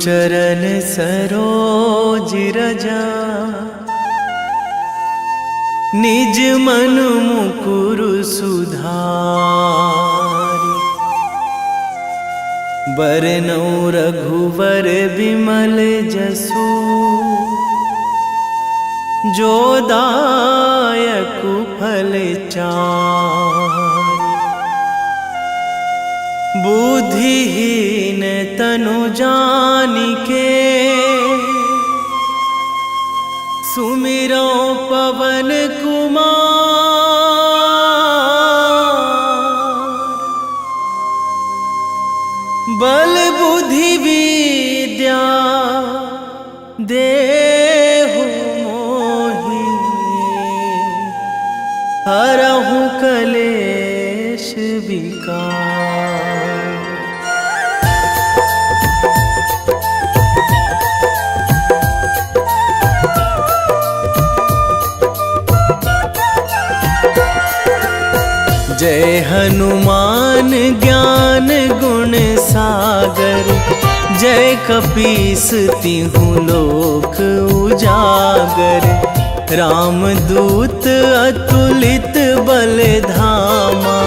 चरण सरोज रजा, निज मन मुकुर सुधारि। बरनउँ रघुवर बिमल जसु, जो दायक फल चारि। बुद्धिहीन तनु जानिके, सुमिरो पवन कुमार। बल बुद्धि विद्या देहु मोहि, हरहु कलेश विकार। जय हनुमान ज्ञान गुण सागर, जय कपीस तिहु लोक उजागर। रामदूत अतुलित बल धामा,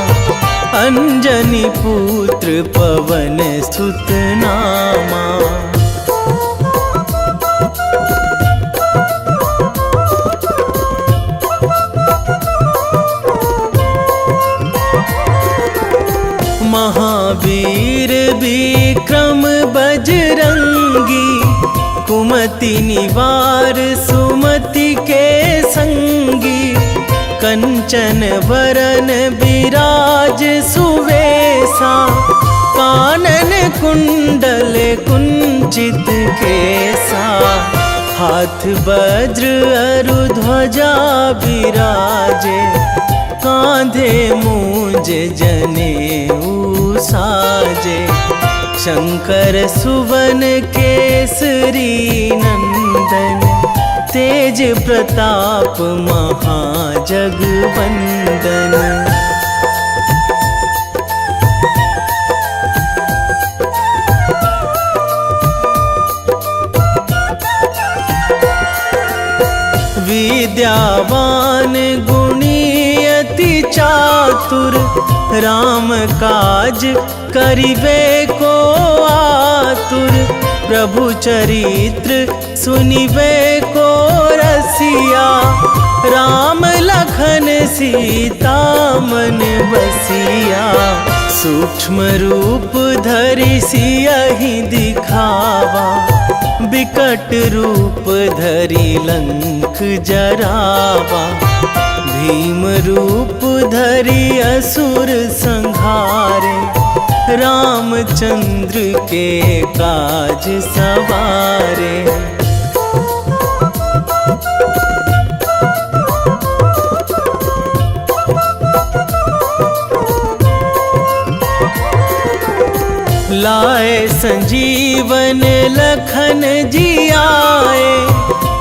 अंजनी पुत्र पवन सुत नामा। महावीर विक्रम बजरंगी, कुमति निवार सुमति के संगी। कंचन वरन विराज सुवेशा, कानन कुंडल कुंचित केसा। हाथ वज्र अरु ध्वजा बिराजे, कांधे मूंज जनेऊ साजे। शंकर सुवन केसरी नंदन, तेज प्रताप महाजगवंदन। विद्यावान गुणी अति चातुर, राम काज करिबे को आतुर। प्रभु चरित्र सुनिबे को रसिया, राम लखन सीता मन बसिया। सूक्ष्म रूप धरि सियहि दिखावा, बिकट रूप धरि लंक जरावा। भीम रूप धरि असुर संहारे, रामचंद्र के काज सवारे। लाए संजीवन लखन जियाए,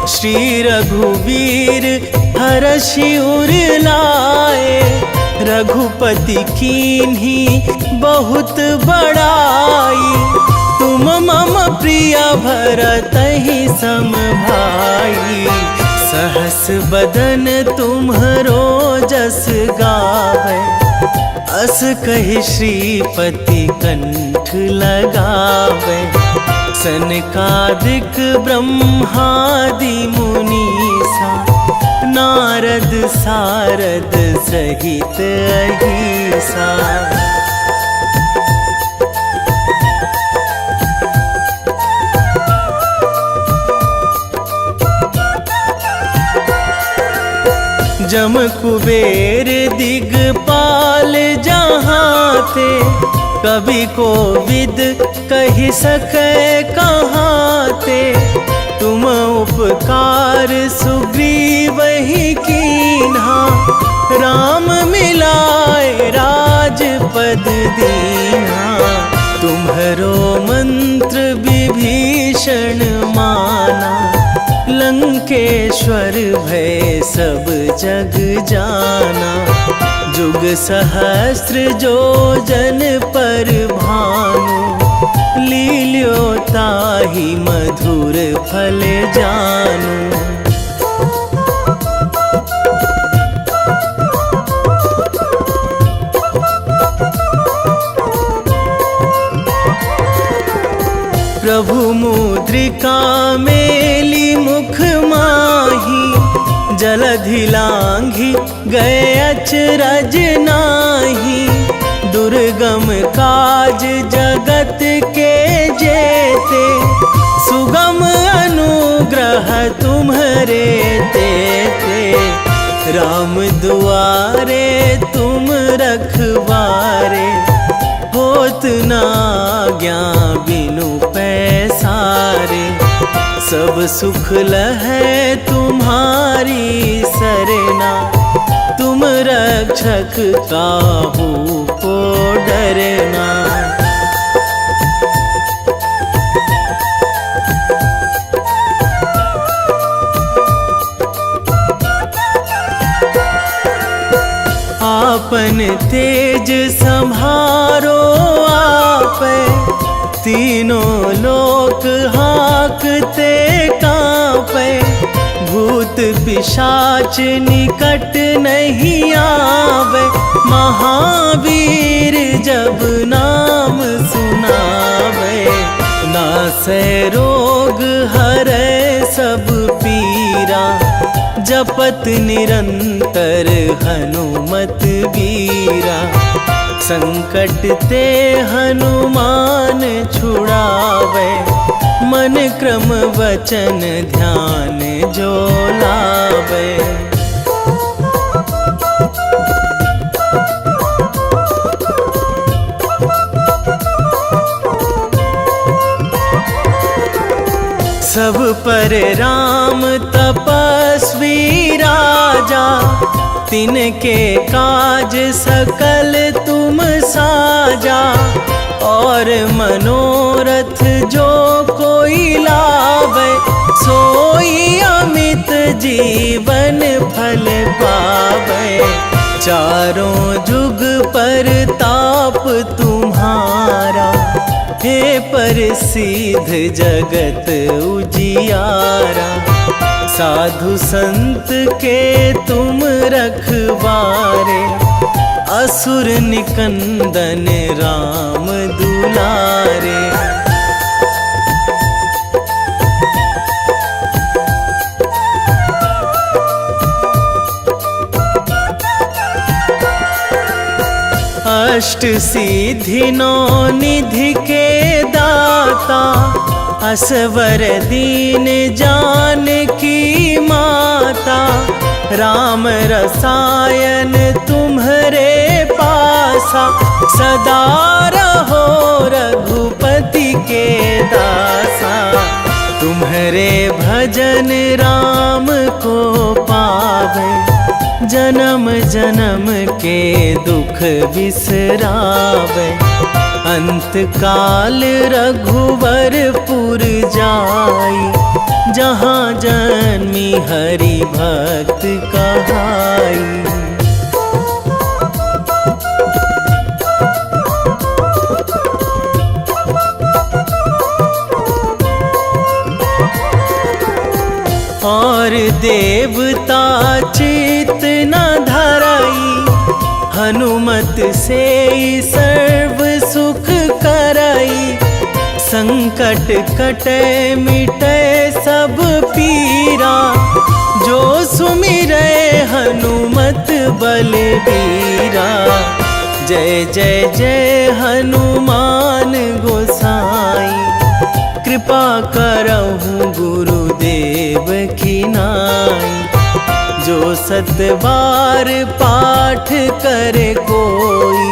श्री रघुवीर हरषि उर लाए। रघुपति कीन्ही बहुत बड़ाई, तुम मम प्रिय भरतहि सम भाई। सहस बदन तुम्हरो जस गावै, अस कहि श्रीपति कंठ लगावै। सनकादिक ब्रह्मादि मुनीसा, नारद सारद सहित अहिसा। जम कुबेर दिगपाल जहाँ थे, कवि कोविद कहि सकै कहाँ ते। तुम उपकार सुग्रीवहि कीन्हा, राम मिलाए राजपद दीन्हा। तुम्हरो मंत्र विभीषण माना, लंकेश्वर भय सब जग जाना। जुग सहस्र जो जन पर भानु, लील्यो ताहि मधुर फल जानू। प्रभु मुद्रिका मेली मुख माही, जलधि लांघी गए अचरज नाही। दुर्गम काज जगत के जेते, सुगम अनुग्रह तुम्हरे तेते। राम दुआरे तुम रखवारे, होत ना आज्ञा बिनु पैसारे। सब सुख लहै तुम्हारी सरना, तुम रक्षक काहू को डरना। आपन तेज संहारो आपै, तीनों लोक हाकते कांपै। भूत पिशाच निकट नहीं आवे, महावीर जब नाम सुनावे। नासै रोग हरै सब पीरा, जपत निरंतर हनुमत वीरा। संकट ते हनुमान छुड़ावे, मन क्रम वचन ध्यान जो लावे। सब पर राम तपस्वी राजा, तिनके काज सकल तुम साजा। और मनोरथ जो कोई लावे, सोई अमित जीवन फल पावे। चारों जुग पर ताप तुम्हारा, हे प्रसिद्ध जगत उजियारा। साधु संत के तुम रखवारे, असुर निकंदन राम दुलारे। अष्ट सिद्धि नौ निधि के दाता, असवर दीन जानकी माता। राम रसायन तुम्हरे पासा, सदा रहो रघुपति के दासा। तुम्हरे भजन राम को पावे, जन्म जन्म के दुख बिसरावे। अंत काल रघुवरपुर जाई, जहाँ जन्मी हरि भक्त कहाई। और देवता चित न धराई, हनुमत से सर्व सुख कराई। संकट कटे मिटे सब पीरा, जो सुमिरै हनुमत बलबीरा। जय जय जय हनुमान गोसाई, कृपा करहु गुरुदेव की नाई। जो सतबार पाठ करे कोई,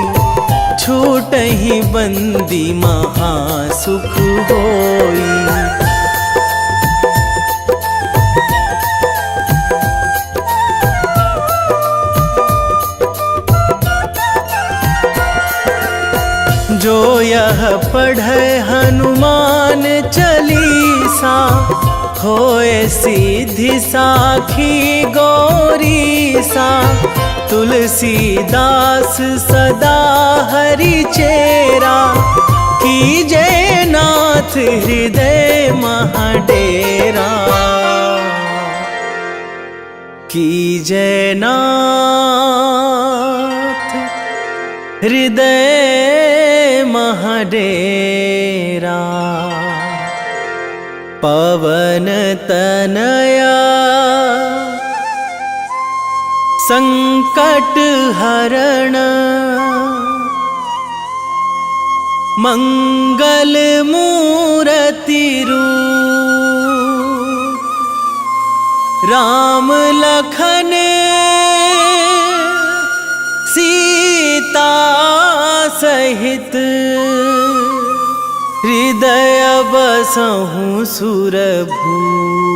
छूटहि बंदी महासुख होई। जो यह पढ़े हनुमान चालीसा, होए सीधी साखी गौरी सा। तुलसीदास सदा हरि चेरा, कीजे नाथ हृदय महाडेरा। कीजे नाथ हृदय महाडेरा। पवन तनया संकट हरण, मंगल मूर्ति रूप। राम लखन सीता सहित, हृदय बसहु सुरभूप।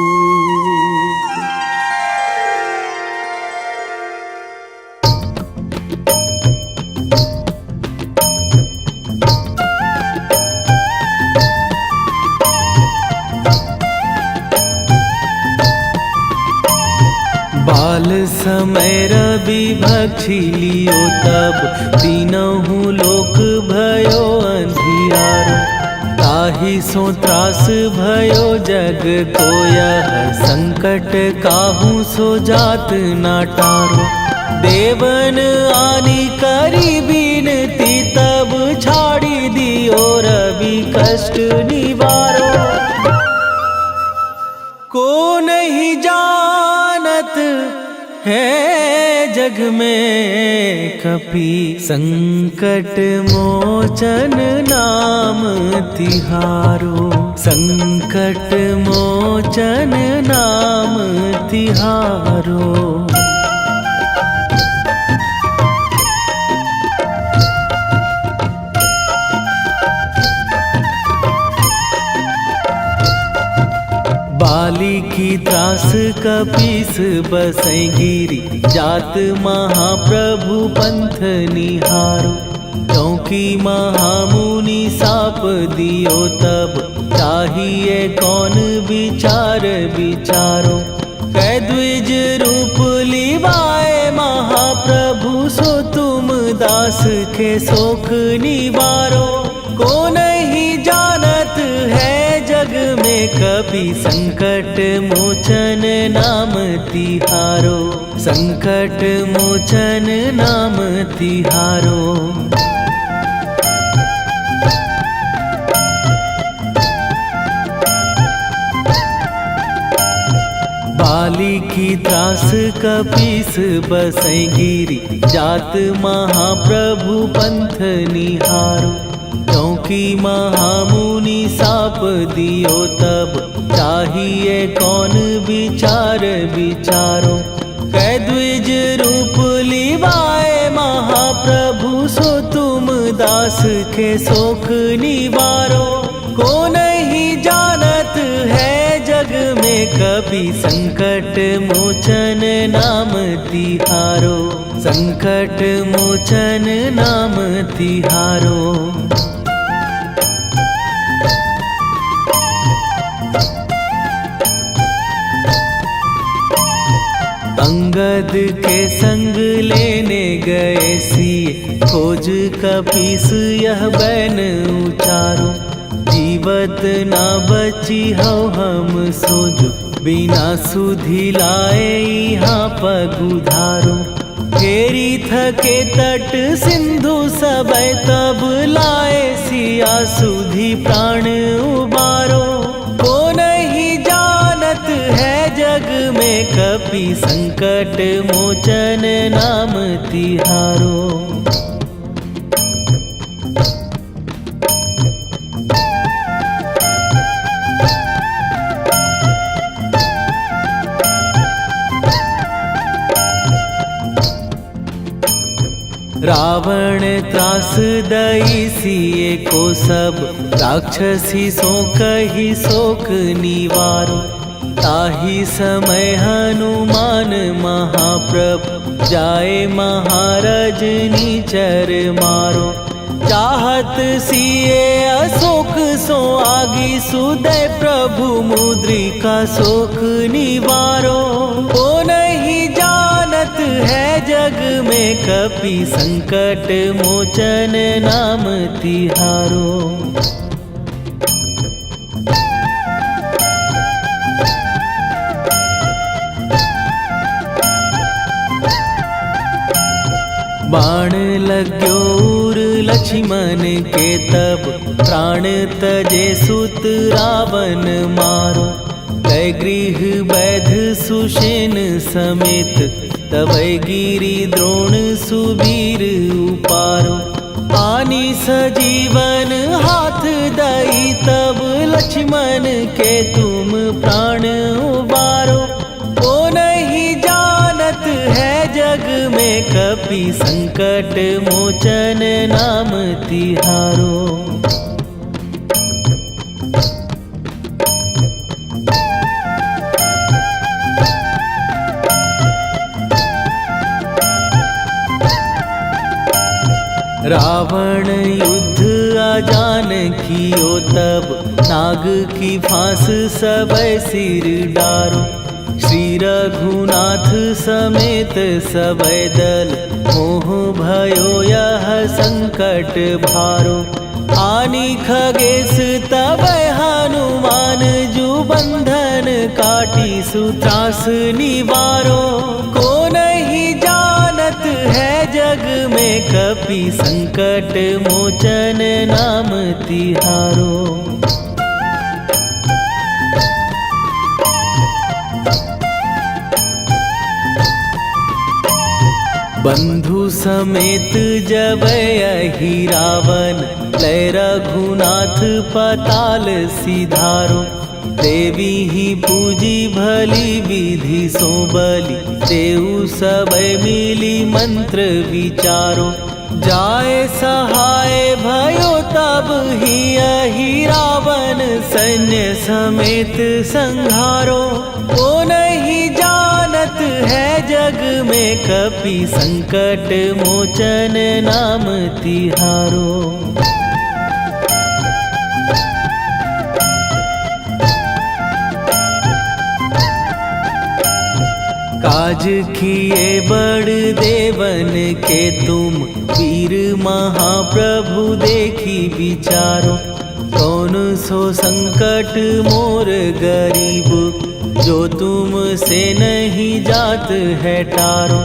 बाल समय रवि भक्षी लियो तब, तीनहु लोक भयो अंधियारो। ताहि सो त्रास भयो जग को यह, संकट काहू सो जात ना टारो। देवन आनी करी बिनती, तब छाड़ी दियो रवि कष्ट निवारो। को नहीं जानत है जग में कपि, संकट मोचन नाम तिहारो। संकट मोचन नाम तिहारो। बाली की त्रास कपीस बसै गिरी, जात महाप्रभु पंथ निहारो। क्योंकि महामुनि साप दियो तब, चाहिए कौन विचार विचारो। कै द्विज रूप लिवाए महाप्रभु, सो तुम दास के शोक निवारो। को नहीं जानत है जग में कपि, संकट मोचन नाम तिहारो। संकट मोचन नाम तिहारो। बाली की त्रास कपीस बसै गिरी, जात महाप्रभु पंथ निहारो। क्योंकि महामुनि साप दियो तब, चाहिए कौन विचार विचारो। कै द्विज रूप लिवाए महाप्रभु, सो तुम दास के शोक निवारो। को नहीं जानत है जग में कपि, संकट मोचन नाम तिहारो। संकट मोचन नाम तिहारो। अंगद के संग लेने गए सिए, खोज कपीस यह बैन उचारो। जीवत ना बची हो हम सोजो, बिना सुधि लाए यहाँ पगुधारो। फेरी थके तट सिंधु सबय, तब लाए सिया सुधि प्राण उबारो। को नहीं जानत है जग में कपि, संकट मोचन नाम तिहारो। रावण त्रास दई सिए को सब, राक्षसी सो कही शोक निवारो। ताहि समय हनुमान महाप्रभु, जाए महाराज नीचर मारो। चाहत सिए अशोक सो आगी सुदय प्रभु मुद्रिका शोक निवारो। ओ नहीं जानत है जग में कपि संकट मोचन नाम तिहारो। बाण लाग्यो उर लक्ष्मण के तब प्राण तजे सुत रावण मारो। कै गृह वैध सुषेण समेत तबै गिरि द्रोण सुबीर उपारो। आनी सजीवन हाथ दई तब लक्ष्मण के तुम प्राण उबारो। ओ नहीं जानत है जग में कपि संकट मोचन नाम तिहारो। रावण युद्ध आजान कियो तब नाग की फांस सबै सिर डारो। श्री रघुनाथ समेत सबै दल मोह भयो यह संकट भारो। आनी खगेश तबै हनुमान जु बंधन काटी सुत्रास निवारो। को नहीं जानत है जग में कपि संकट मोचन नाम तिहारो। बंधु समेत जबै अहि रावण लय रघुनाथ पताल सिधारो। देवी ही पूजी भली विधि सो बलि देऊ सबै मिली मंत्र विचारो। जाए सहाय भयो तब ही अहि रावण सैन्य समेत संहारो। ओ नहीं जानत है जग में कपि संकट मोचन नाम तिहारो। काज किए बड़ देवन के तुम वीर महाप्रभु देखी विचारो। कौन सो संकट मोर गरीब जो तुम से नहीं जात है टारो।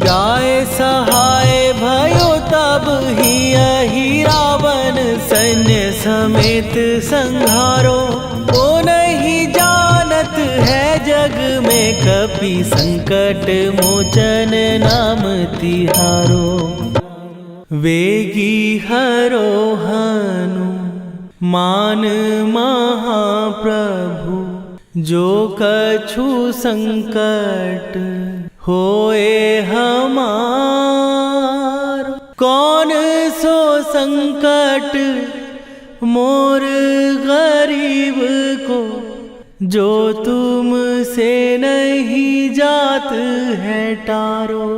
जाए सहाय भयो तब ही अहि रावण सैन्य समेत संहारो। ओ नहीं जानत है जग में कपि संकट मोचन नाम तिहारो। वेगी हरो हनु मान महाप्रभु जो कछु संकट होए हमार। कौन सो संकट मोर गरीब को जो तुम से नहीं जात है टारो।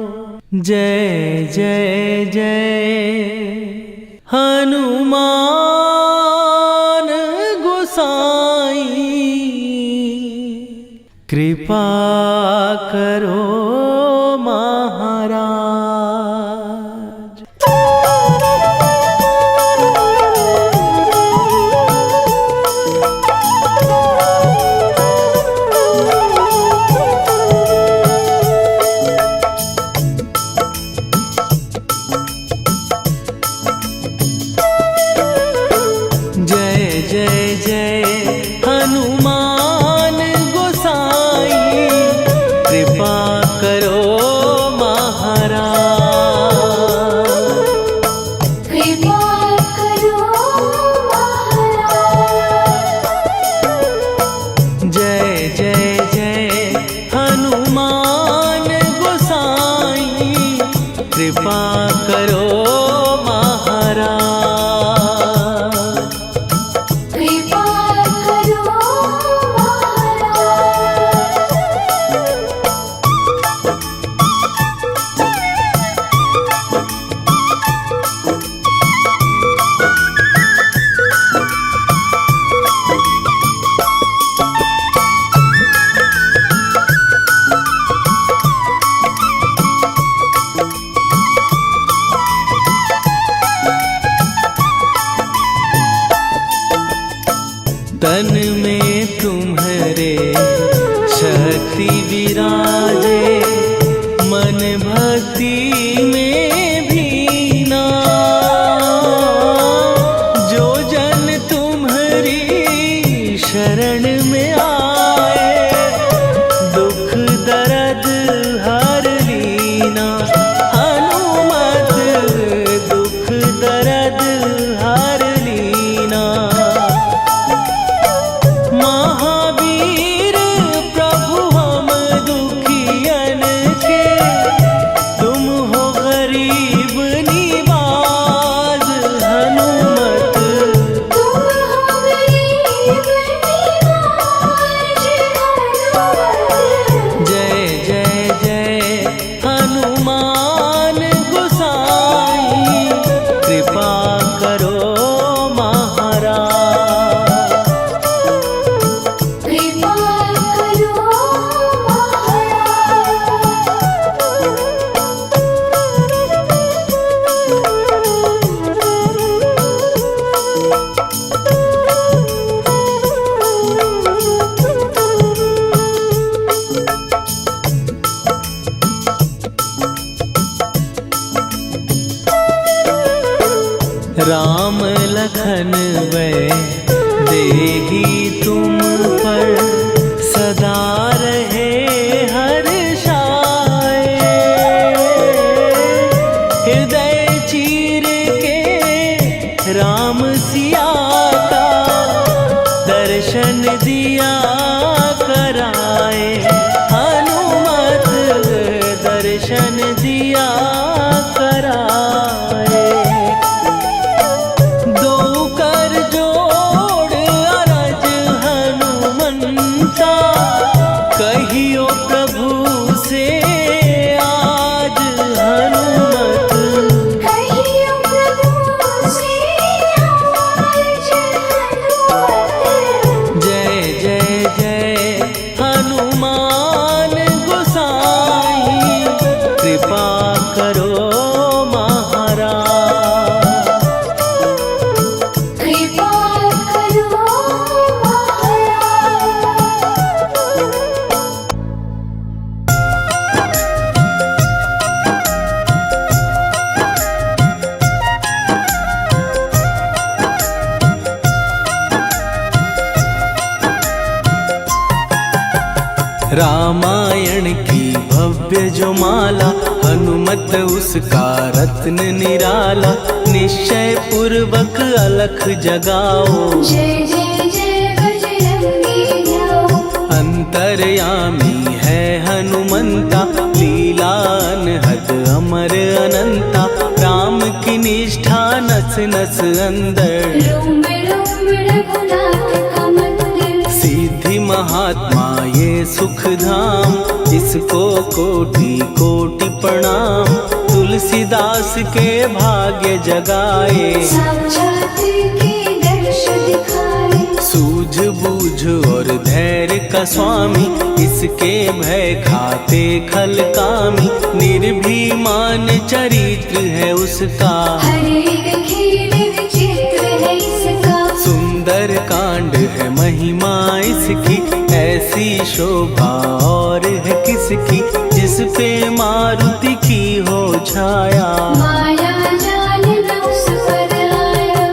जय जय जय हनुमान गोसाई कृपा करो महाराज। जय जय जय हनुमान गोसाई कृपा कर रामायण की भव्य जो माला, हनुमत उसका रत्न निराला। निश्चय पूर्वक अलख जगाओ, जय जय जय बजरंगी ध्याओ। अंतर्यामी है हनुमंता, लीला अनहद अमर अनंता। राम की निष्ठा नस नस अंदर, रोम रोम रघुनाथ का मंदिर। सिद्धि महात्मा ये सुख धाम, इसको कोटि कोटि प्रणाम। तुलसीदास के भाग्य जगाए, साक्षात के दर्श दिखाए। सूझ बूझ और धैर्य का स्वामी, इसके भय खाते खल कामी। निर्भीमान चरित्र है उसका, हर एक खेल विचित्र है इसका। सुंदर कांड है महिमा इसकी। ऐसी शोभा और है किसकी, जिस पे मारुति की हो छाया। माया जाल न उस पर आया।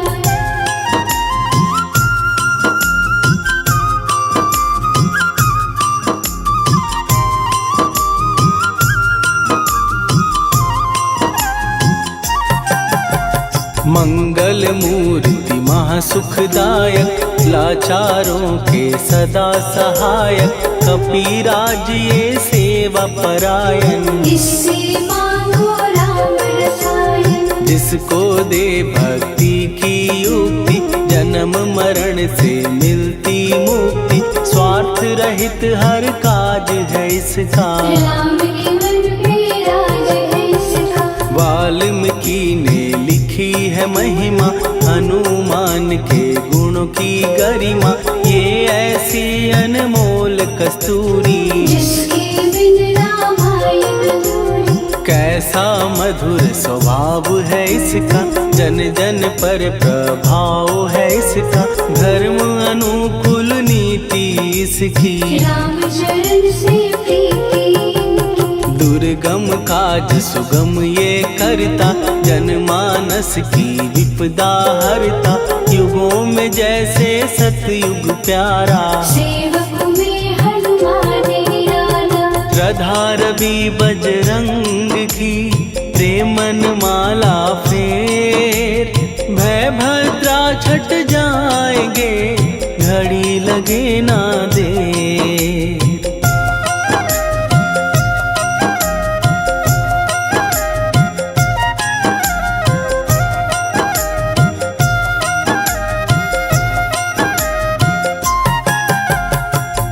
मंगल मूर्ति महासुखदायक, लाचारों के सदा सहायक। कपीराज ये सेवा परायण, इससे मांगो राम रसायन। जिसको दे भक्ति की युक्ति, जन्म मरण से मिलती मुक्ति। स्वार्थ रहित हर काज है इसका, राम के मन पे राज है इसका। वाल्मीकि ने लिखी है महिमा, हनुमान के गुणों की गरिमा। ये ऐसी अनमोल कस्तूरी, जिसके बिन रामायण अधूरी। कैसा मधुर स्वभाव है इसका, जन जन पर प्रभाव है इसका। धर्म अनुकूल नीति इसकी, राम चरण से प्रीति। दुर्गम काज सुगम ये करता, जनमानस की विपदा हरता। युगों में जैसे सतयुग प्यारा, सेवक में हनुमान निराला। श्रद्धा रवि बजरंग की, प्रेमन माला फेर। भय भद्रा छट जाएंगे, घड़ी लगे ना देर।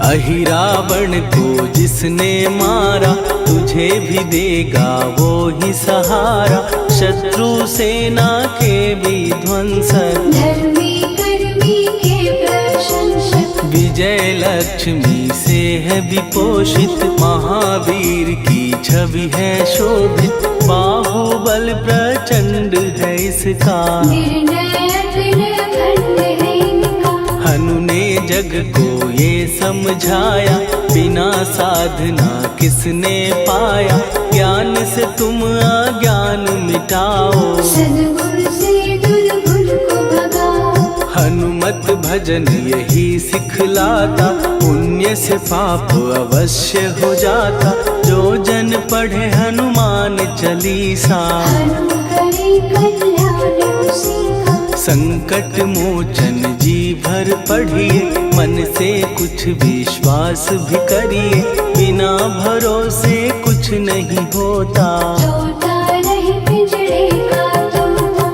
अहिरावण को जिसने मारा, तुझे भी देगा वो ही सहारा। शत्रु सेना के विध्वंसक, धर्मी कर्मी के प्रशंसक। विजय लक्ष्मी से है विपोषित, महावीर की छवि है शोभित। बाहुबल प्रचंड है इसका, निर्णयक अखंड है इनका। हनु ने जग को ये समझाया, बिना साधना किसने पाया। ज्ञान से तुम अज्ञान मिटाओ, सद्गुण से दुर्गुण को भगाओ। हनुमत भजन यही सिखलाता, पुण्य से पाप अवश्य हो जाता। जो जन पढ़े हनुमान चालीसा, हनु करे कल्याण उसी का। संकट मोचन जी भर पढ़िए, मन से कुछ विश्वास भी करिए। बिना भरोसे कुछ नहीं होता, तोता रहे पिंजरे का तोता।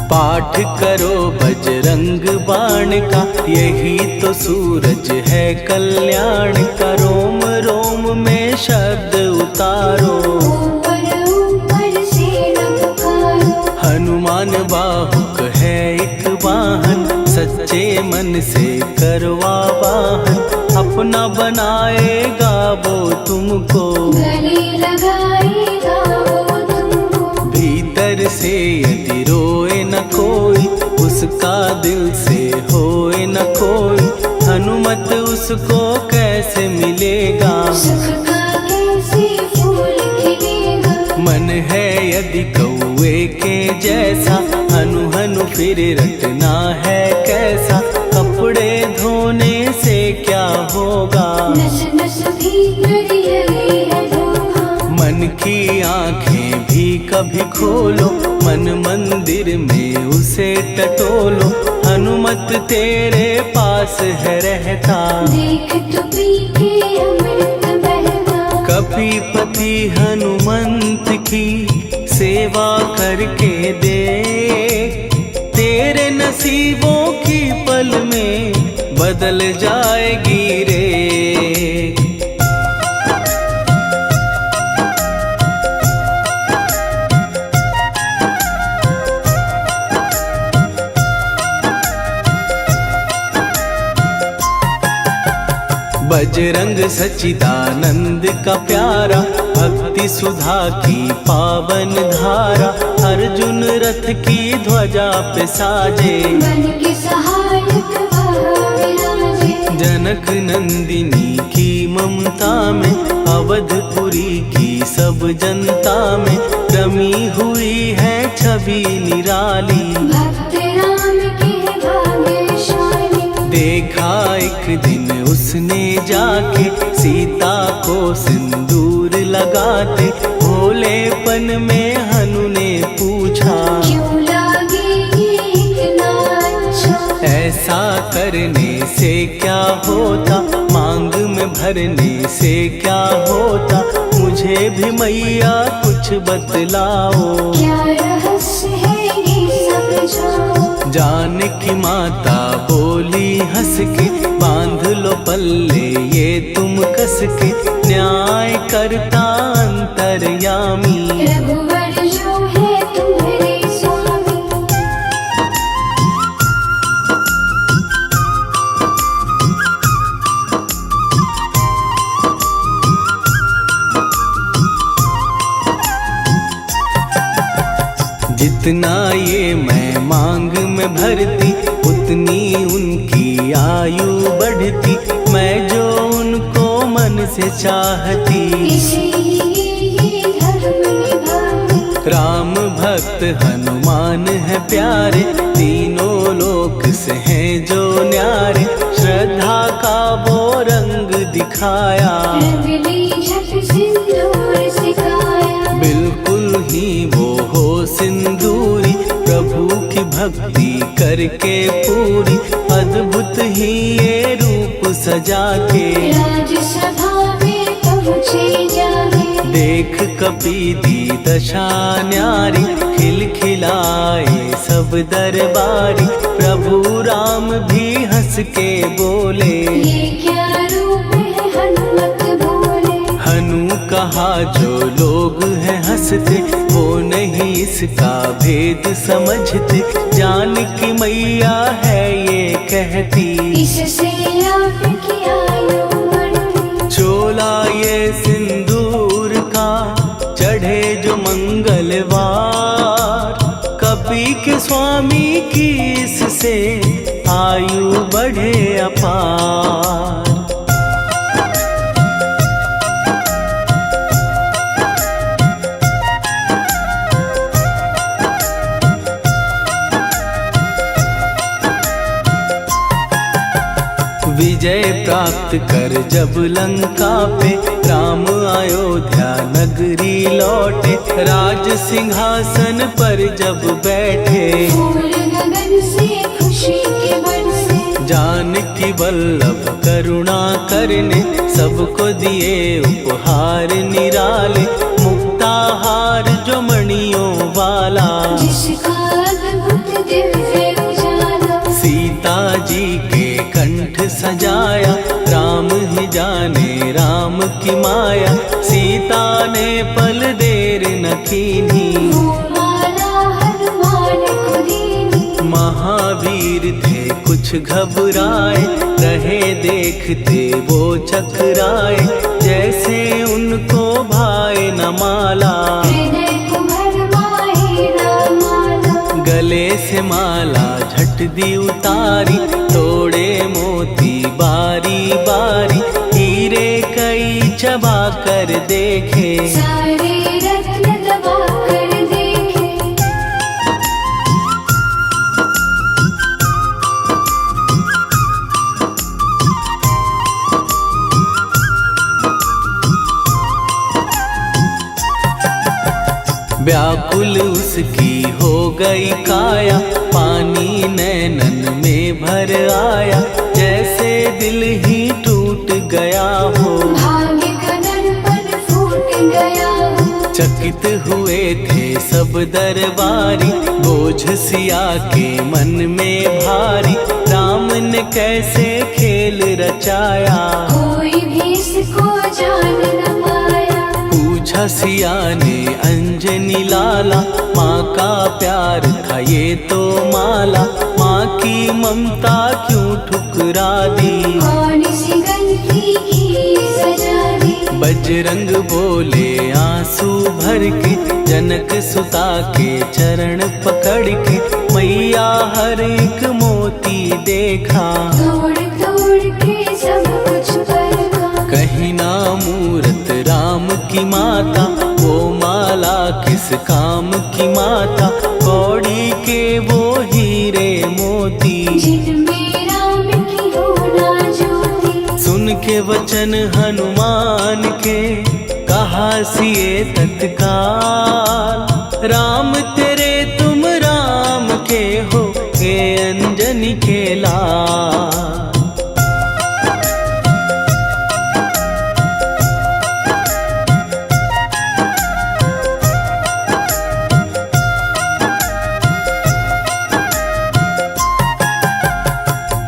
पाठ करो बजरंग बाण का, यही तो सूरज है कल्याण का। रोम रोम में शब्द उतारो, ऊपर ऊपर से न पुकारो। हनुमान बाहुक है एक वाहन, सच्चे मन से करवा वाहन। अपना बनाएगा वो तुमको, गले लगाएगा वो तुमको। भीतर से यदि रोए न कोई, उसका दिल से होए न कोई। हनुमत उसको कैसे मिलेगा, सुख का कैसे यदि कौए के जैसा हनु हनु फिर रटना है कैसा। कपड़े धोने से क्या होगा, नस नस भीतर यही है धोखा। मन की आंखें भी कभी खोलो, मन मंदिर में उसे टटोलो। हनुमत तेरे पास है रहता, देख तो पी के अमृत बहता। कपीपति हनुमंत की सेवा करके दे, तेरे नसीबों की पल में बदल जाएगी रे। बजरंग सच्चिदानंद का प्यारा, भक्ति सुधा की पावन धारा। अर्जुन रथ की ध्वजा पे साजे, बन के सहायक वहाँ विराजे। जनक नंदिनी की ममता में, अवधपुरी की सब जनता में रमी हुई है छवि निराली। भक्त राम के भाग्यशाली, देखा एक दिन उसने जाके सीता को सिंदूर लगाते। भोलेपन में हनु ने पूछा, क्यों लागे ये इतना अच्छा। ऐसा करने से क्या होता, मांग में भरने से क्या होता। मुझे भी मैया कुछ बतलाओ, क्या रहस्य है ये समझाओ। जानकी माता बोली हंस के, बांध लो पल्ले ये तुम कस के। न्याय करता अंतर्यामी, रघुवर जो है तुम्हारे स्वामी। जितना ये मैं मांग में भरती, उतनी उनकी आयु बढ़ती। मैं जो उनको मन से चाहती, इसीलिए धर्म निभाती। राम भक्त हनुमान है प्यारे, तीनों लोक से हैं जो न्यारे। श्रद्धा का वो रंग दिखाया, रंगली झट सिंदूर सिखाया। बिल्कुल ही वो हो सिंदूरी, प्रभु की भक्ति करके पूरी। अद्भुत ही ये रूप सजा के, राजसभा में पहुँचे जाके। देख कपीदी दशा न्यारी, खिलखिलाए सब दरबारी। प्रभु राम भी हंस के बोले, ये क्या रूप है हनुमत बोले। हनु कहा जो लोग हैं हंसते, वो नहीं इसका भेद समझते। जानकी मैया है ये कहती, इससे आपकी आयु बढ़ती। चोला ये सिंदूर का चढ़े जो मंगलवार। कपी के स्वामी की इससे आयु बढ़े अपार। विजय प्राप्त कर जब लंका पे, राम अयोध्या नगरी लौटे। राज सिंहासन पर जब बैठे, फूल गगन से खुशी के बरसे। जानकी वल्लभ करुणा करने, सबको दिए उपहार निराले। मुक्ताहार जो मणियों वाला, जिसका अद्भुत दिव्य उजाला। सीता जी के कंठ सजाया। राम ही जाने राम की माया, सीता ने पल देर न कीन्ही। वो माला हनुमान को दीनी। महावीर थे कुछ घबराए, रहे देखते वो चकराए। जैसे उनको भाए न माला, हृदय को भरमाए न माला। गले से माला झट दी उतारी। तोड़े मोती बारी बारी, हीरे कई चबा कर देखे। सारे रत्न दबा कर देखे। व्याकुल उसकी हो गई काया, पानी नैनन में भर आया, जैसे दिल ही टूट गया हो। भाग्य का दर्पण फूट गया हो। चकित हुए थे सब दरबारी, बोझ सिया के मन में भारी, राम ने कैसे खेल रचाया, कोई भी इसको जान न पाया। पूछा सिया ने अंजनी लाला, माँ का प्यार था ये तो माला, माँ की ममता क्यों ठुकरा दी, कौन सी गलती की सजा दी। बजरंग बोले आंसू भर के, जनक सुता के चरण पकड़ के, मैया हर एक मोती देखा, तोड़ तोड़ के सब कुछ परखा। कहीं ना मूरत राम की माता, वो माला किस काम की माता, कौड़ी के वो हीरे मोती, जिनमें राम की हो ना ज्योति। सुन के वचन हनुमान के, कहा सिए तत्काल, राम तेरे तुम राम के हो, ये अंजनी के लाल।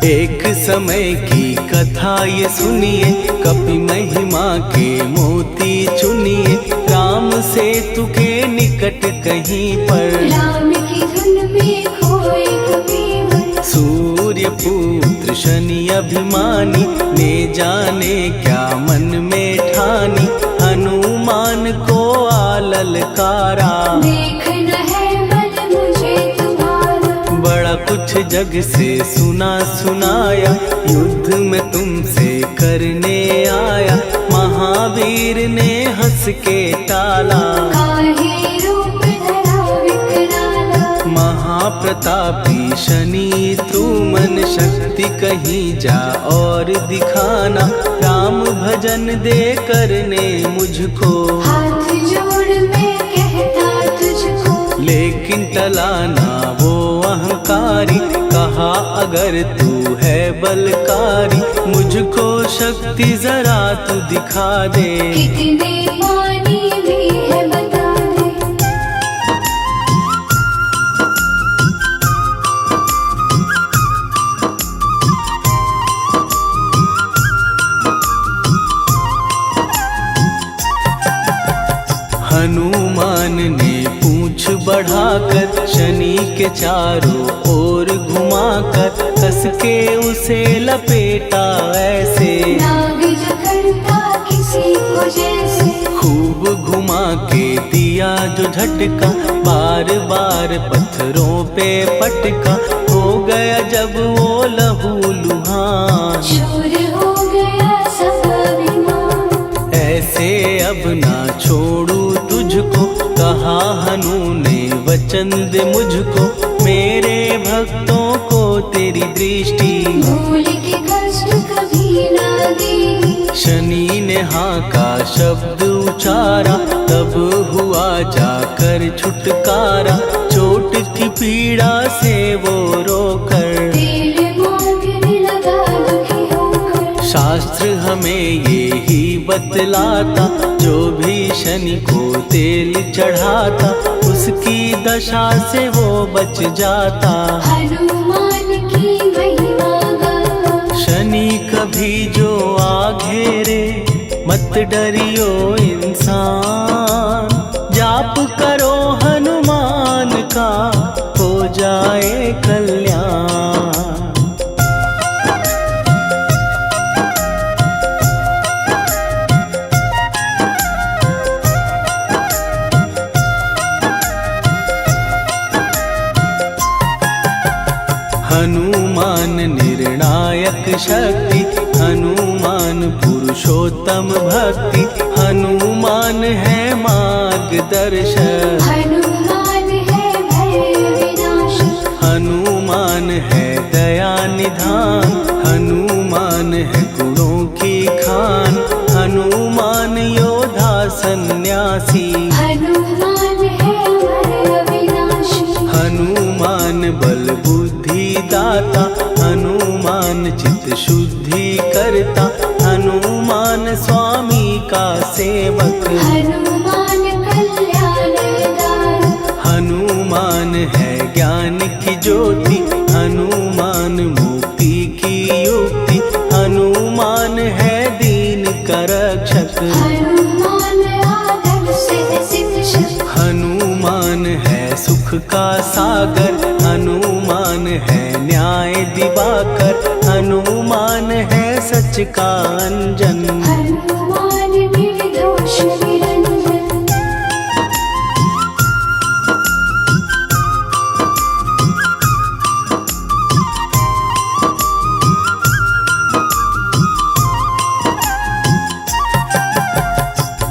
एक समय की कथा ये सुनिए, कपि महिमा के मोती चुनिए, राम सेतु के निकट कहीं पर, राम की धुन में खोए कबीर। सूर्य पुत्र शनि अभिमानी, ने जाने क्या मन में ठानी, हनुमान को आललकारा, देखना है मन मुझे तुम्हारा। बड़ा कुछ जग से सुना सुनाया, युद्ध में तुमसे करने आया, महावीर ने हंस के टाला, काहे रूप धरा विकराला। महाप्रतापी शनि तू मन शक्ति कहीं जा और दिखाना, राम भजन दे करने मुझको, हाथ जोड़ मैं कहता तुझको। लेकिन टलाना वो अहंकारी, कहा अगर तू है बलकारी, मुझको शक्ति जरा तू दिखा दे, कितने पानी भी है बता दे। हनुमान ने पूंछ बढ़ाकर, शनि के चारों ओर घुमाकर, कस के उसे लपेटा ऐसे, नाग जो करता किसी को जैसे। खूब घुमा के दिया जो झटका, बार बार पत्थरों पे पटका, हो गया जब वो लहू लुहान, चूर हो गया सब अभिमान। ऐसे अब ना छोड़ू तुझको, कहा हनु ने वचन दे मुझको, मेरे भक्तों को तेरी दृष्टि, भूल के कष्ट कभी ना देगी। शनि ने हाँ का शब्द उचारा, तब हुआ जाकर छुटकारा, चोट की पीड़ा से वो रोकर, तेल मांगने लगा दुखी होकर। शास्त्र हमें ये ही बतलाता, जो भी शनि को तेल चढ़ाता, उसकी दशा से वो बच जाता, हनुमान की महिमा गाता। शनि कभी जो आ घेरे, मत डरियो इंसान, जाप करो हनुमान का, हो जाए कल्याण। हनुमान निर्णायक शक्ति, हनुमान पुरुषोत्तम भक्ति, हनुमान है मार्गदर्शक, हनुमान है भय विनाशक। हनुमान है दया निधान, हनुमान है गुणों की खान, हनुमान योद्धा सन्यासी, हनुमान है हनुमान बल बुद्धि दाता, हनुमान चित्त शुद्धि करता, हनुमान स्वामी का सेवक। हनुमान कल्याणदायक, हनुमान है ज्ञान की ज्योति, हनुमान मुक्ति की युक्ति, हनुमान है दीन का रक्षक। हनुमान आदर्श शिक्षक, हनुमान है सुख का सागर, हनुमान है न्याय दिवाकर, हनुमान है सच का अंजन। हनुमान निर्दोष निरंजन।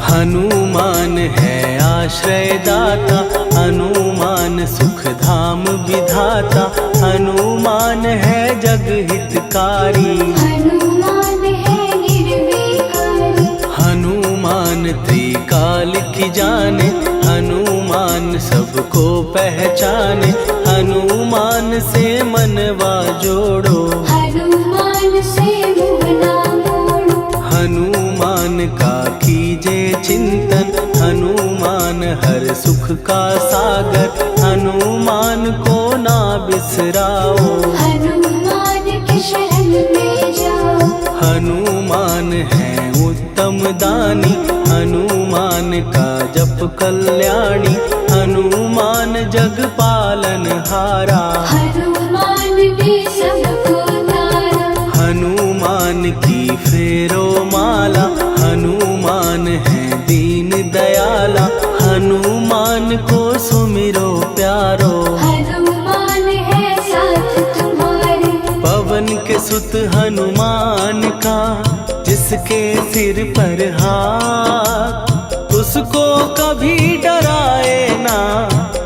हनुमान है आश्रय दाता, हनुमान सुख धाम विधाता, हनुमान है जग हितकारी। हनुमान है निर्विकारी, हनुमान त्रिकाल की जाने, हनुमान सबको पहचाने, हनुमान से मनवा जोड़ो। हनुमान से मुँह ना मोड़ो। हनुमान का कीजे चिंतन, हनुमान हर सुख का सागर, हनुमान को ना बिसराओ। हनुमान के शरण में जाओ। हनुमान है उत्तम दानी, हनुमान का जप कल्याणी, हनुमान जग पालन हारा। हनुमान ने सबको तारा। हनुमान की फेरो माला, हनुमान है दीन दयाला, हनुमान को सुमिरो प्यारो। हनुमान है साथ तुम्हारे। पवन के सुत हनुमान का, जिसके सिर पर हाथ, उसको कभी डराए ना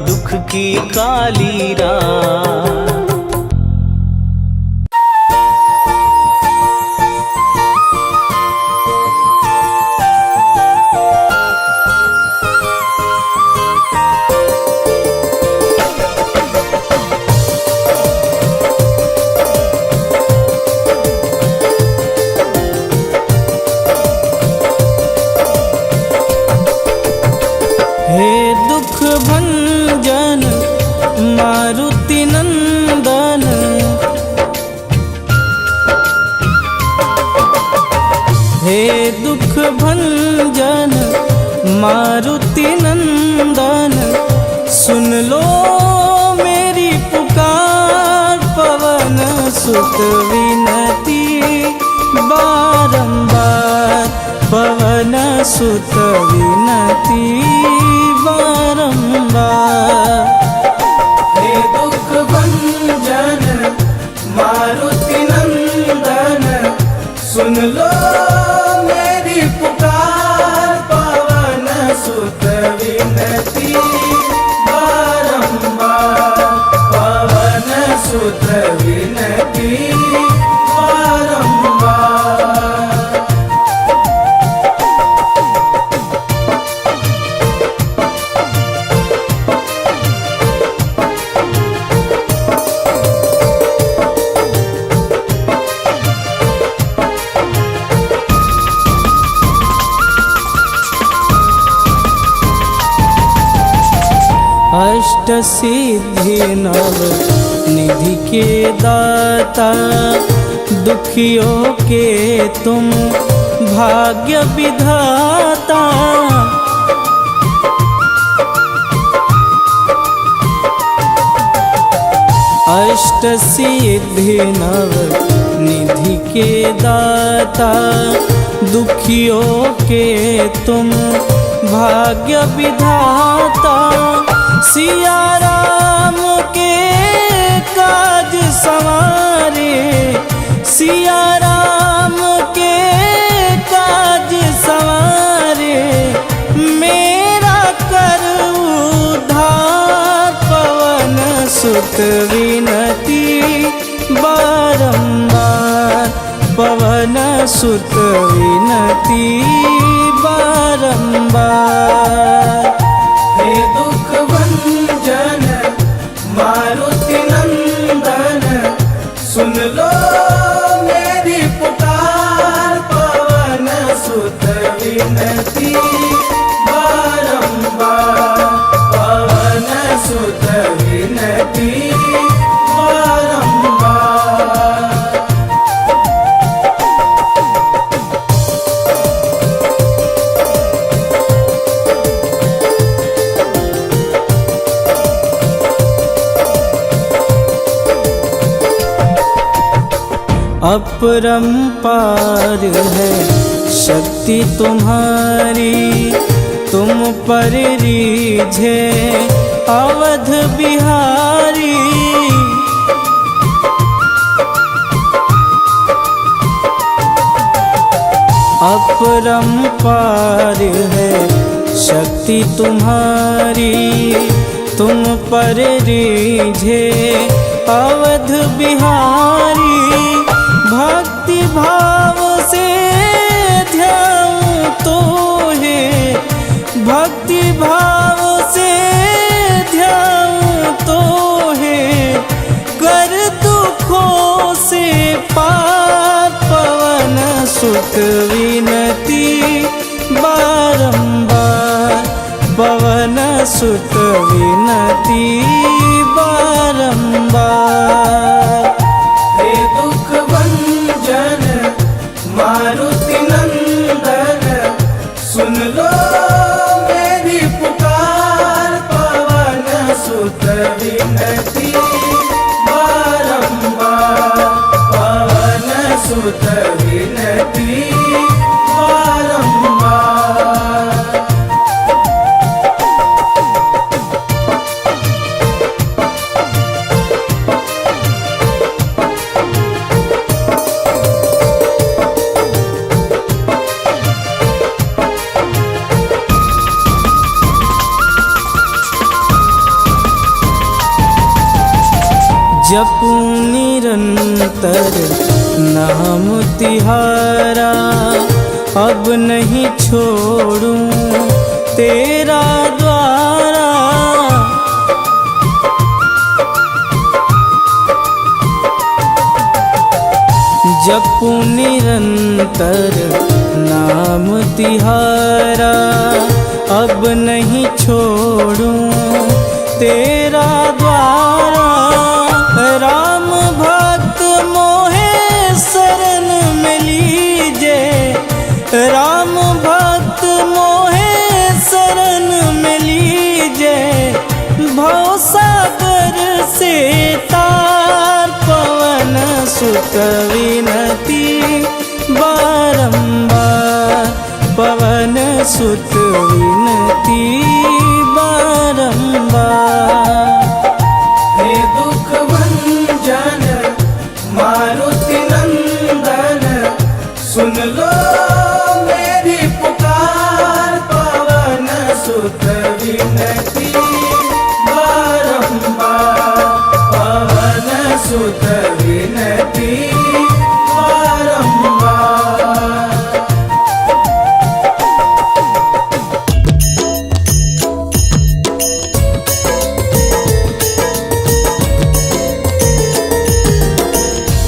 दुख की काली रात। हे दुख भंजन मारुति नंदन, हे दुख भंजन मारुति नंदन, सुन लो मेरी पुकार, पवन सुत विनती बारंबार, पवन सुत विनती बारंबार। हे दुख भंजन मारुति नंदन, सुन लो मेरी पुकार, पवन सुत विनती बारंबार, पवन सुत विनती बारंबार। अष्ट सिद्धि नव निधि के दाता, दुखियों के तुम भाग्य विधाता। अष्ट सिद्धि नव निधि के दाता, दुखियों के तुम भाग्य विधाता। सिया राम के काज सवारे, सिया राम के काज सवारे, मेरा कर उद्धार, पवन सुत विनती बारंबार, पवन सुत विनती बारंबार। हे दुख भंजन मारुति बारंबार पवन सुत विनती बारंबार। अपरंपार है शक्ति तुम्हारी, तुम पर रीझे अवध बिहारी। अपरंपार है शक्ति तुम्हारी, तुम पर रीझे अवध बिहारी। भक्ति भाव से ध्याऊं तो है, भक्ति भाव से ध्याऊं तो है, कर दुखों से पार पवन सुत विनती बारंबार पवन सुत विनती बारंबार। हे दुख भंजन मारुति नंदन, सुन लो मेरी पुकार पवन सुत विनती बारंबार पवन सुत विनती बारंबार। जपूं निरंतर नाम तिहारा, अब नहीं छोड़ूं तेरा द्वारा। जपूं निरंतर नाम तिहारा, अब नहीं छोड़ूं तेरा द्वारा। राम भक्त मोहे शरण में लीजे, राम भक्त मोहे शरण में लीजे। भवसागर से तार पवन सुत विनती बारंबार पवन सुत विनती बारंबार। हे दुख भंजन मारुति नंदन, सुन लो मेरी पुकार पवन सुत विनती बारंबार पवन सुत विनती बारंबार।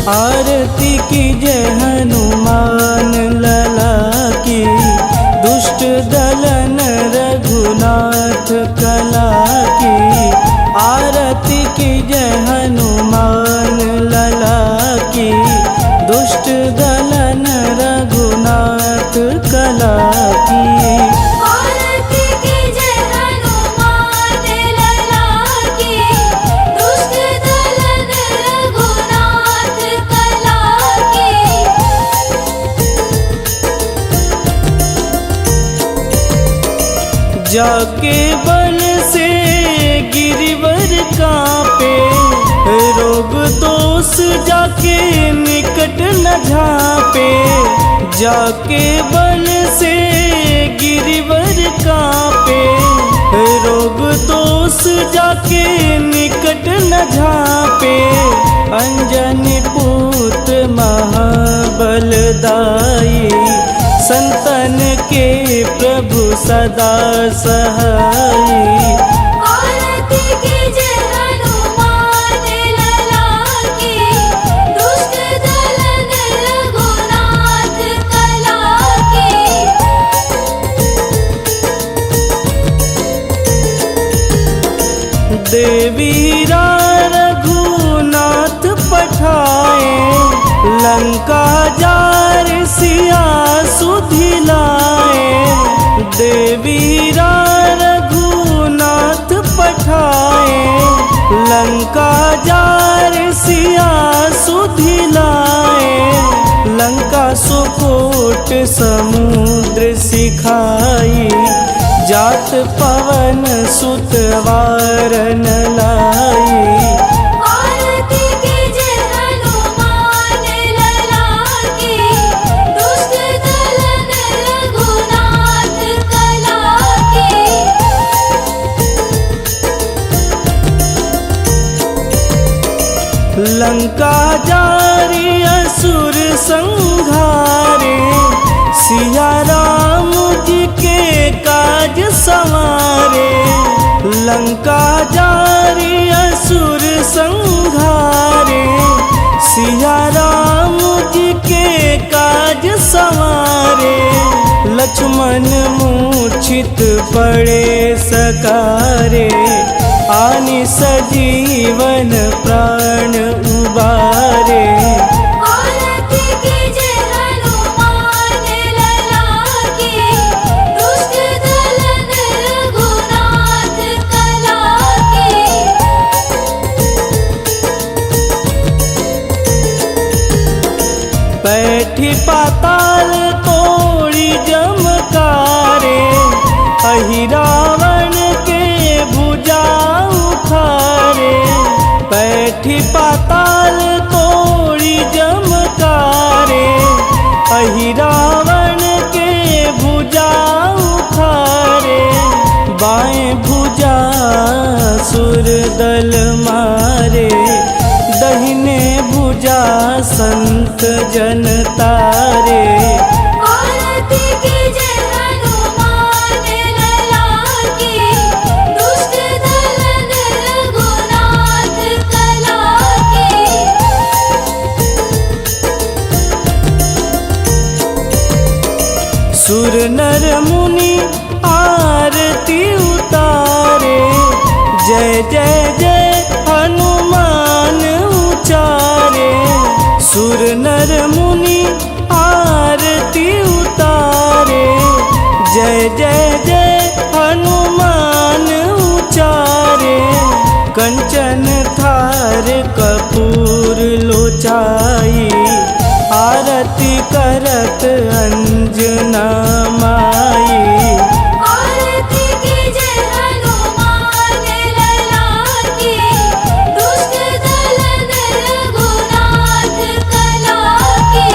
आरती की जय हनुमान लला की, दुष्ट दलन रघुनाथ कला की। आरती की जय हनुमान लला की, दुष्ट दलन रघुनाथ कला की। आरती की जय हनुमान लला की, दुष्ट दलन रघुनाथ कला की। जाके बल से गिरिवर कांपे, रोग दोष जाके निकट न झांपे। जाके बल से गिरिवर कांपे, रोग दोष जाके निकट न झांपे। अंजनी पुत्र महाबलदाई, संतन के प्रभु सदा सहाई। आरती की जय हनुमान लला की, दुष्ट दलन रघुनाथ कला की। देवीरा रघुनाथ पठाए, लंका जार सिया सुधिलाए। देवीरा रघुनाथ पठाए, लंका जार सिया सुधिलाए। लंका सुकोट समुद्र सिखाई, जात पवन सुत वारन लाई। आरती कीजे हनुमान लला की, दुष्ट दलन रघुनाथ कला की। लंका जारी असुर संघारे, सिया राम जी के काज संवारे। लंका जारी असुर संघारे, सिया राम जी के काज संवारे। लक्ष्मण मूर्छित पड़े सकारे, आनि सजीवन प्राण उबारे। आरती कीजे हनुमान लला की, दुष्ट दलन रघुनाथ कला की। बैठी पाताल तोड़ी जमकारे, अहि रावण के भुजा उखारे। बैठी पाताल तोड़ी जमकारे, अहि रावण के भुजा उखारे। बाएं भुजा सुर दल मारे, दहिने भुजा संत जन तारे। आरती कीजे हनुमान लला की, दुष्ट दलन रघुनाथ कला की। सुर नर मुनि आरती उतारे, जय जय जय हनुमान उचारे। सुर नर मुनि आरती उतारे, जय जय जय हनुमान उचारे। कंचन थार कपूर लोचाई, आरती करत अंजना माई। आरती कीजे हनुमान लला की, दुष्ट दलन रघुनाथ कला की।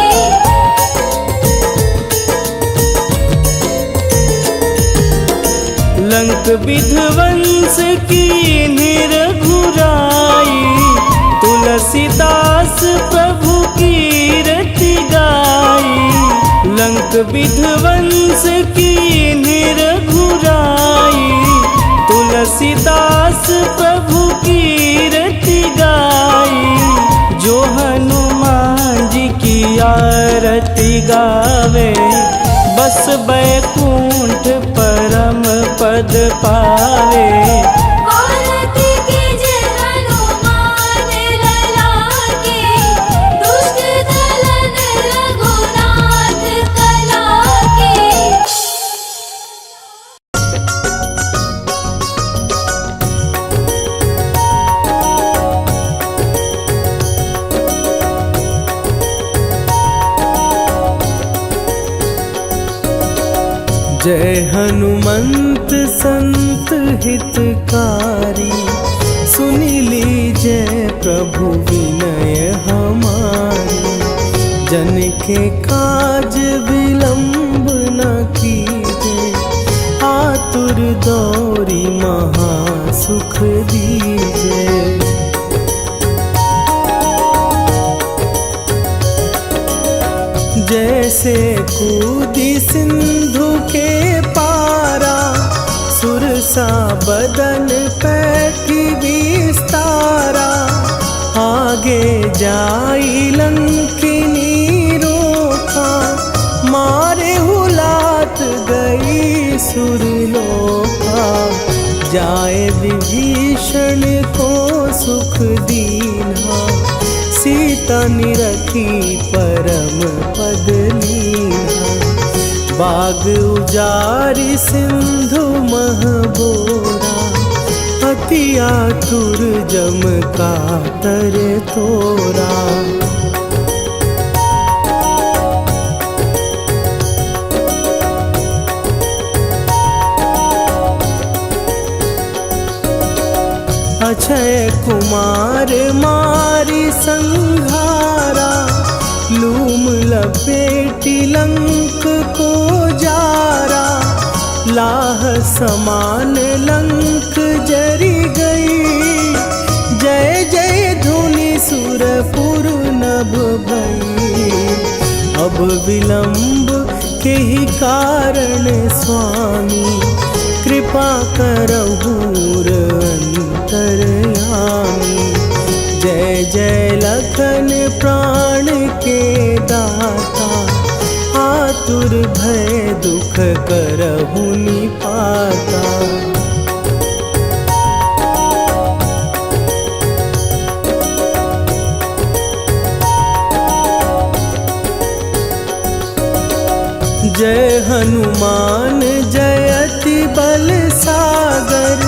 लंक विध्वंस की निरघुराई, तुलसीदास प्रभु कीरति गाई। लंक विध्वंस की निरघुराई, तुलसीदास प्रभु कीरति गाई। जो हनुमान जी की आरती गावे, बस बैकुंठ परम पद पावे। आरती कीजे हनुमान लला की, दुष्ट दलन रघुनाथ कला की। जय हनुमंत संत हितकारी, सुनी लीजय प्रभु विनय हमारी। जन के काज विलंब न कीजे, आतुर दौरी महासुख दीजे। जैसे कूदी सिंधु के पारा, सुरसा बदन पैठी विस्तारा। आगे जाई लंकिनी रोखा, मारे हुलात गई सुरलोका। जाए विभीषण को सुख दीना, सीता निरखी परम पद लीना। बाग उजारि सिंधु मह बोरा, अति आतुर जम कातर तोरा। अक्षय कुमार मारी संघारा, लूम लपेटी लंक को जारा। लाह समान लंक जरी गई, जय जय धुनि सुरपुर नभ भई। अब विलंब के ही कारण स्वामी, कृपा करहु अंतरयामी। जय जय लखन प्राण के दाता, आतुर भय दुख करहु निपाता। जय हनुमान जयति बल सागर,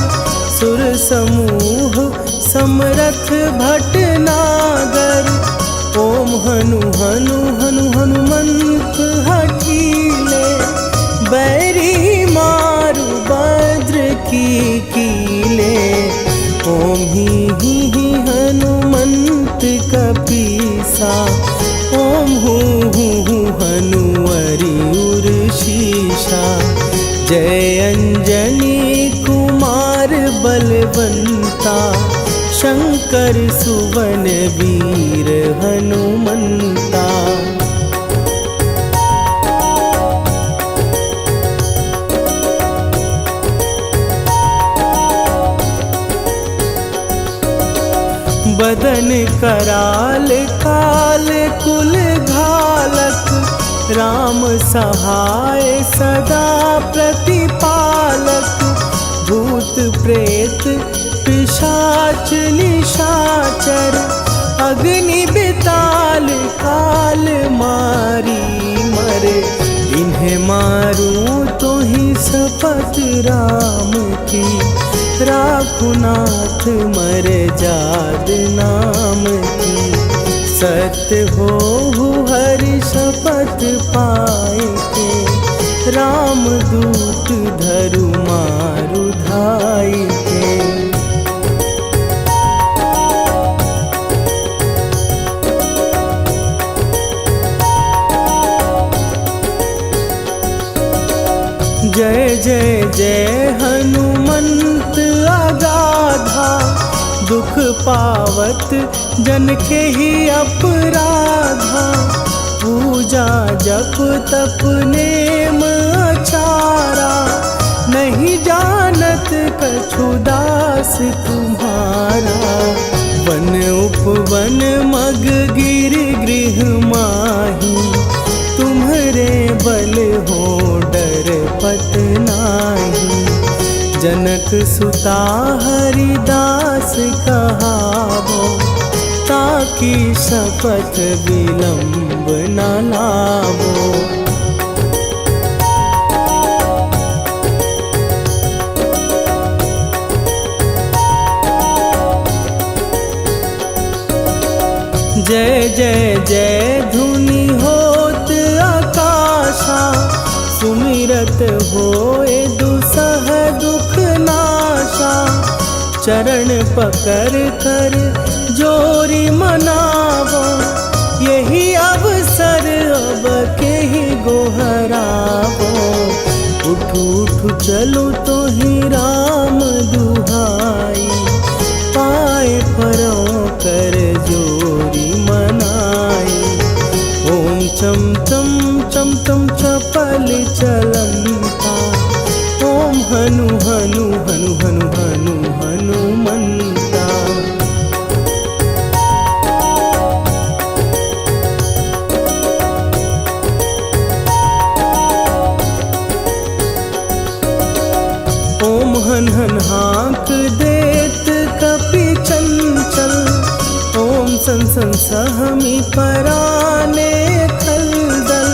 सुर समूह समरथ भटनागर। ओम हनु हनु हनु हनुमंत हठीले, बैरी मारु भद्र की कीले। ओम ही हनुमंत कपीसा, ओम हूँ हनुवरि उर्शीषा। जय अंजनी कुमार बलवंता, शंकर सुवन वीर हनुमंता। बदन कराल काल कुल घालक, राम सहाय सदा प्रतिपालक। भूत प्रेत पिशाच निशाचर, अग्नि बिताल काल मारी मरे। इन्हें मारूं तो ही शपथ राम की, राखुनाथ मर जाद नाम की। सत्य हो हरि शपथ पाए के, राम दूत धरु मारु धाई के। जय जय जय हनुमंत अगाधा, दुख पावत जन के ही अपराधा। पूजा जप तप नेम अचारा, नहीं जानत कछु दास तुम्हारा। वन उपवन मग गिर गृह माही, तुम्हरे बल हो डर पत नाही। जनक सुता हरिदास कहावो, ताकि शपथ विलंब न लावो। जय जय जय धुनि होत आकाशा, सुमिरत होए दुसह दुख नाशा। चरण पकड़ कर जोरी मनावो, यही अवसर अब के ही गोहरावो। उठू उठू चलो तो ही राम दुहाई, पाए परों कर जोरी मनाई। ओम चम चम चम चम चपल चलंता, ओम हनु हनु हनु हनु हनु हनुमंता। ओम हन हन हाँक देत कपि चंचल, ओम सन सन सहमी पराने खलदल,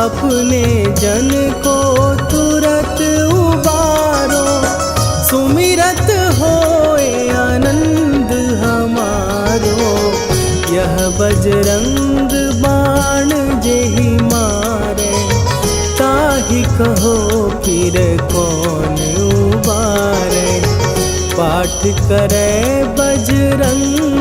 अपने जन को तुरत उबारो, सुमिरत होए आनंद हमारो। यह बजरंग बाण जेहि मारे, ताहि कहो फिर कौन उबारे। पाठ करे बजरंग